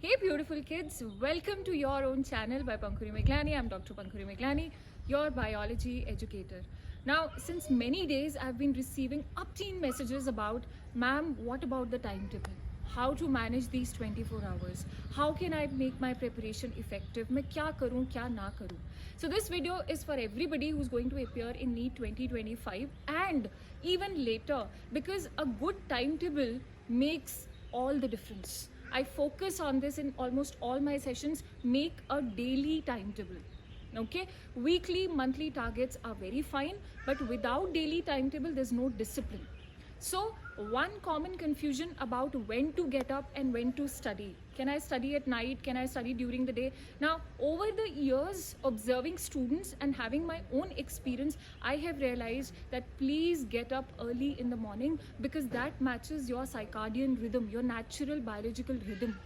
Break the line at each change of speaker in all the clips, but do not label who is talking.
Hey beautiful kids, welcome to your own channel by Pankhuri Miglani. I'm Dr. Pankhuri Miglani, your biology educator. Now, since many days I've been receiving upteen messages about, ma'am, what about the timetable? How to manage these 24 hours? How can I make my preparation effective? मैं क्या करूँ, क्या ना करूँ? So this video is for everybody who's going to appear in Neet 2025 and even later, because a good timetable makes all the difference. I focus on this in almost all my sessions. Make a daily timetable. Okay, weekly, monthly targets are very fine, but without daily timetable, there's no discipline. So one common confusion about when to get up and when to study. Can I study at night? Can I study during the day? Now, over the years observing students and having my own experience, I have realized that please get up early in the morning because that matches your circadian rhythm, your natural biological rhythm.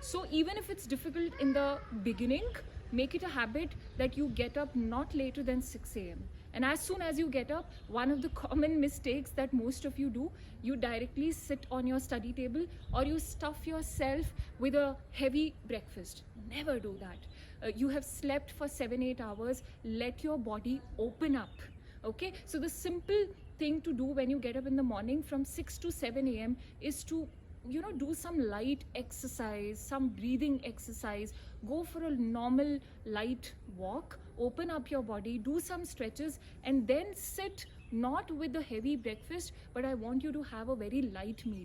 So even if it's difficult in the beginning, make it a habit that you get up not later than 6 a.m. And as soon as you get up, one of the common mistakes that most of you do, you directly sit on your study table or you stuff yourself with a heavy breakfast. Never do that. You have slept for 7-8 hours. Let your body open up. Okay, so the simple thing to do when you get up in the morning from 6 to 7 a.m. is to do some light exercise, some breathing exercise, go for a normal light walk, open up your body, do some stretches, and then sit not with a heavy breakfast, but I want you to have a very light meal.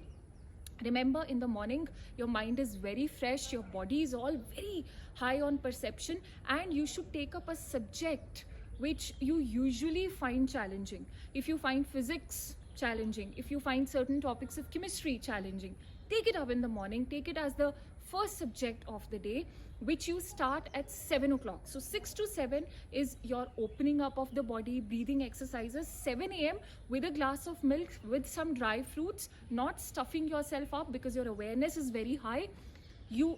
Remember, in the morning, your mind is very fresh, your body is all very high on perception, and you should take up a subject which you usually find challenging. If you find physics challenging, if you find certain topics of chemistry challenging, take it up in the morning, take it as the first subject of the day, which you start at 7 o'clock. So 6 to 7 is your opening up of the body, breathing exercises. 7 a.m. with a glass of milk, with some dry fruits, not stuffing yourself up because your awareness is very high. You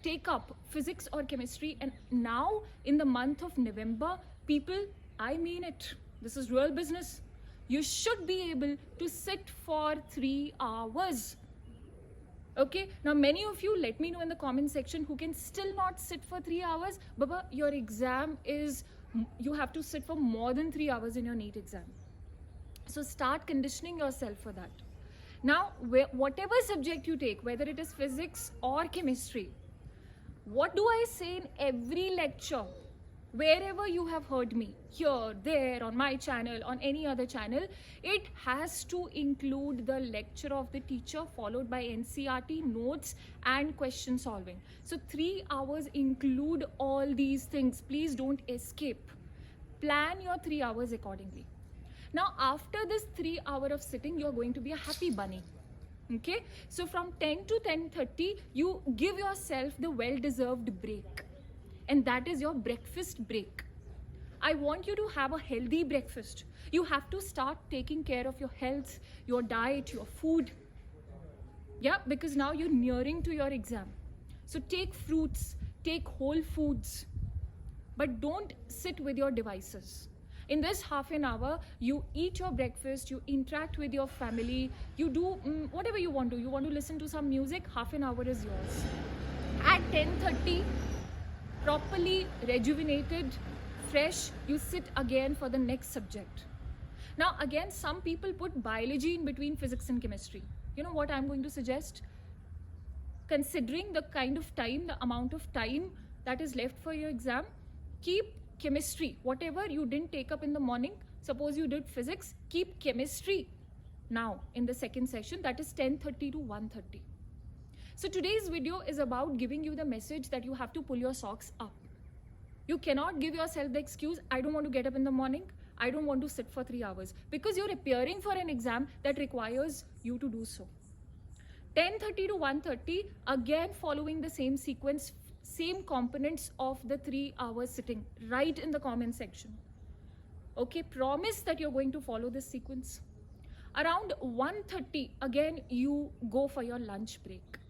take up physics or chemistry, and now in the month of November, people, I mean it, this is real business. You should be able to sit for 3 hours. Okay, now many of you, let me know in the comment section who can still not sit for 3 hours. Baba, your exam is, you have to sit for more than 3 hours in your NEET exam. So start conditioning yourself for that. Now, whatever subject you take, whether it is physics or chemistry, what do I say in every lecture? Wherever you have heard me, here, there, on my channel, on any other channel, it has to include the lecture of the teacher followed by NCERT, notes and question solving. So 3 hours include all these things. Please don't escape. Plan your 3 hours accordingly. Now, after this 3 hour of sitting, you're going to be a happy bunny. Okay? So from 10 to 10:30, you give yourself the well-deserved break. And that is your breakfast break. I want you to have a healthy breakfast. You have to start taking care of your health, your diet, your food. Yeah, because now you're nearing to your exam. So take fruits, take whole foods, but don't sit with your devices. In this half an hour, you eat your breakfast, you interact with your family, you do whatever you want to. You want to listen to some music, half an hour is yours. At 10:30, properly rejuvenated, fresh, you sit again for the next subject. Now again, some people put biology in between physics and chemistry. You know what I'm going to suggest? Considering the kind of time, the amount of time that is left for your exam, keep chemistry, whatever you didn't take up in the morning, suppose you did physics, keep chemistry now in the second session, that is 10:30 to 1:30. So today's video is about giving you the message that you have to pull your socks up. You cannot give yourself the excuse, I don't want to get up in the morning, I don't want to sit for 3 hours, because you're appearing for an exam that requires you to do so. 10:30 to 1:30, again following the same sequence, same components of the 3 hours sitting, right in the comment section. Okay, promise that you're going to follow this sequence. Around 1:30, again you go for your lunch break.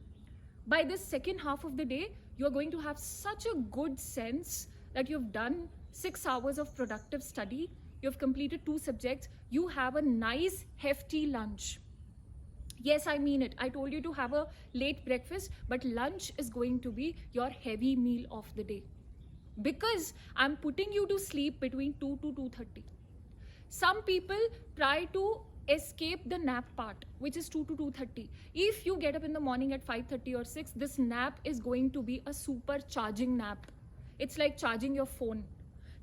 By this second half of the day, you're going to have such a good sense that you've done 6 hours of productive study, you've completed 2 subjects, you have a nice hefty lunch. Yes, I mean it. I told you to have a late breakfast, but lunch is going to be your heavy meal of the day. Because I'm putting you to sleep between 2 to 2:30. Some people try to escape the nap part, which is 2 to 2:30. If you get up in the morning at 5:30 or 6, this nap is going to be a super charging nap. It's like charging your phone.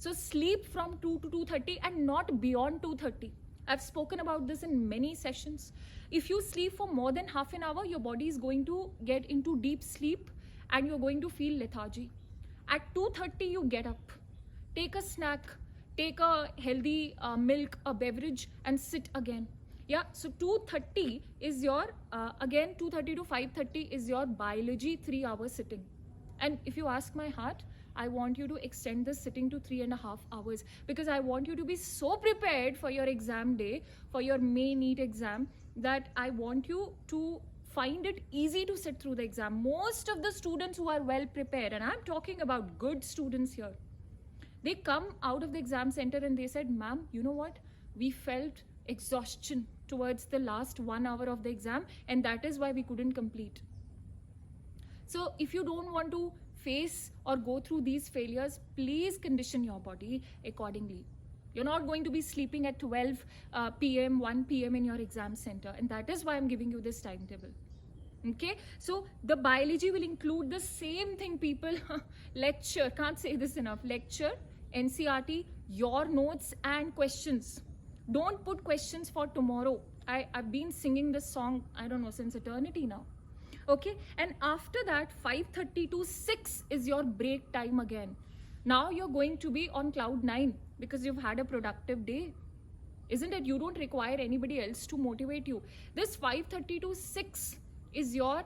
So sleep from 2 to 2:30 and not beyond 2:30. I've spoken about this in many sessions. If you sleep for more than half an hour, your body is going to get into deep sleep and you're going to feel lethargy. At 2:30, you get up, take a snack, take a healthy milk, a beverage, and sit again. Yeah, so 2:30 is your, again 2:30 to 5:30 is your biology 3-hour sitting. And if you ask my heart, I want you to extend this sitting to 3.5 hours, because I want you to be so prepared for your exam day, for your May Neet exam, that I want you to find it easy to sit through the exam. Most of the students who are well prepared, and I'm talking about good students here, they come out of the exam center and they said, ma'am, you know what? We felt exhaustion towards the last 1 hour of the exam, and that is why we couldn't complete. So if you don't want to face or go through these failures, please condition your body accordingly. You're not going to be sleeping at 12 p.m., 1 p.m. in your exam center, and that is why I'm giving you this timetable. Okay, so the biology will include the same thing, people. Lecture, can't say this enough. Lecture, NCRT, your notes and questions. Don't put questions for tomorrow. I've been singing this song, I don't know, since eternity now. Okay, and after that 5:30 to 6 is your break time again. Now you're going to be on cloud 9 because you've had a productive day, isn't it? You don't require anybody else to motivate you. This 5:30 to 6 is your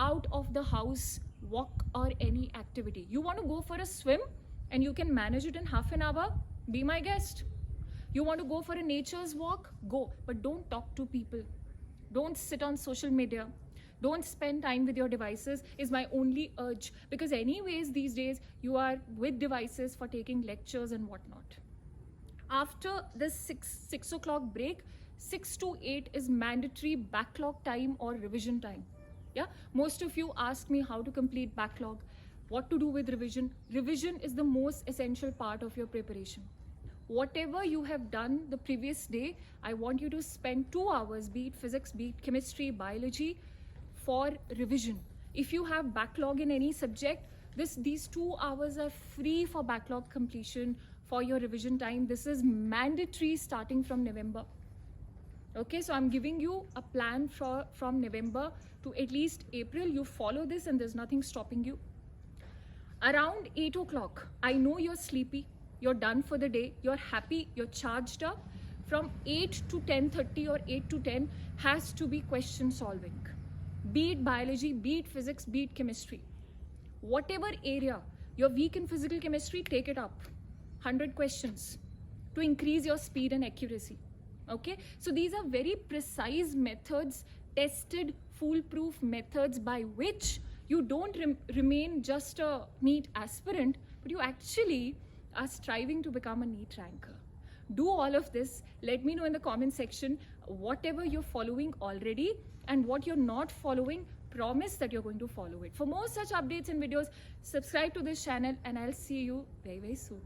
out of the house walk or any activity. You want to go for a swim and you can manage it in half an hour, be my guest. You want to go for a nature's walk, go, but don't talk to people. Don't sit on social media. Don't spend time with your devices is my only urge, because anyways these days you are with devices for taking lectures and whatnot. After this 6 o'clock break, 6 to 8 is mandatory backlog time or revision time. Yeah, most of you ask me how to complete backlog, what to do with revision. Revision is the most essential part of your preparation. Whatever you have done the previous day, I want you to spend 2 hours, be it physics, be it chemistry, biology, for revision. If you have backlog in any subject, these 2 hours are free for backlog completion for your revision time. This is mandatory starting from November. Okay, so I'm giving you a plan from November to at least April. You follow this and there's nothing stopping you. Around 8 o'clock, I know you're sleepy, you're done for the day, you're happy, you're charged up. From 8 to 10:30 or 8 to 10 has to be question solving. Be it biology, be it physics, be it chemistry. Whatever area you're weak in physical chemistry, take it up. 100 questions to increase your speed and accuracy. Okay, so these are very precise methods, tested, foolproof methods by which you don't remain just a NEET aspirant, but you actually are striving to become a NEET ranker. Do all of this. Let me know in the comment section whatever you're following already and what you're not following. Promise that you're going to follow it. For more such updates and videos, subscribe to this channel and I'll see you very, very soon.